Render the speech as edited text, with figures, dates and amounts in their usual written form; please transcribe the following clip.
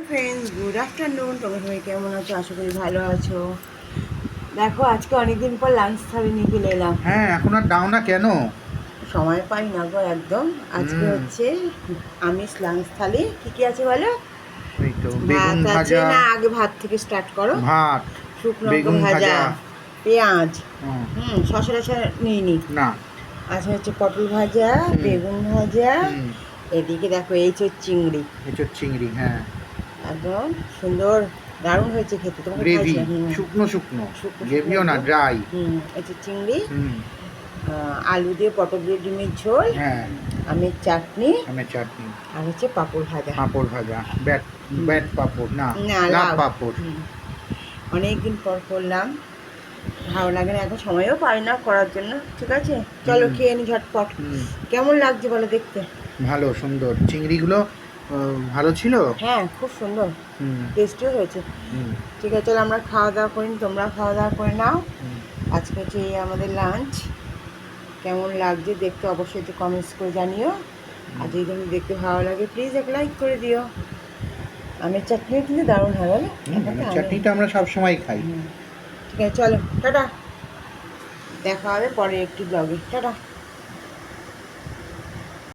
Friends, good afternoon. তোমরা সবাই কেমন আছো? আশা করি ভালো আছো। দেখো, আজকে অনেকদিন পর লাঞ্চ থালি নিয়ে চলে এলাম। হ্যাঁ, এখন আর দাও না কেন? সময় পাই না গো একদম। আজকে হচ্ছে আমিষ লাঞ্চ থালি। কি কি আছে বলো? এই তো ভাত বেগুন আছে, ভাজা, না আগে ভাত থেকে স্টার্ট করো। ভাত, শুকনো লঙ্কা বেগুন ভাজা, ভাজা। পেঁয়াজ, হুম, শসা টসা নিইনি। না। আচ্ছা, হচ্ছে পটল ভাজা, হুম, বেগুন ভাজা। হুম, এদিকে দেখো এই হচ্ছে চিংড়ি। এঁচোড় চিংড়ি, হ্যাঁ। একদম সুন্দর, দারুণ হয়েছে খেতে। তোমাকে গ্রেভি, খাইছিলাম। শুকনো শুকনো। শুকনো শুকনো গ্রেভিও না, একদম। ড্রাই। এই যে চিংড়ি, হুম, আলু দিয়ে পটল দিয়ে ডিমের ঝোল, হ্যাঁ, আমের চাটনি, আমের চাটনি, আর হচ্ছে পাঁপড় ভাজা। পাঁপড় ভাজা, ব্যাট হুম, ব্যাট পাঁপড়, না, না লাভ লাউ। পাঁপড়। অনেকদিন পর করলাম, ভালো লাগে না, এখন সময়ও পাই না করার জন্য। ঠিক আছে, চলো হুম, খেয়ে নি ঝটপট। হুম, কেমন লাগছে বলো দেখতে? ভালো, সুন্দর চিংড়িগুলো। ভালো ছিল। হ্যাঁ, খুব সুন্দর, হুম, টেস্টিও হয়েছে। হুম, ঠিক আছে, চলো আমরা খাওয়া দাওয়া করি, তোমরা খাওয়া দাওয়া করে নাও। হুম, আজকে হচ্ছে এই আমাদের লাঞ্চ। কেমন লাগছে দেখতে অবশ্যই একটু কমেন্টস করে জানিও। আর হুম, যদি তুমি দেখতে ভালো লাগে প্লিজ এক লাইক করে দিও। আমের চাটনিও কিন্তু দারুণ হয় বলো। হুম, এখন তো আমের আমের। চাটনিটা আমরা সবসময় খাই। হুম, ঠিক আছে, চলো টাটা। দেখা হবে পরে একটি ব্লগে। টাটা।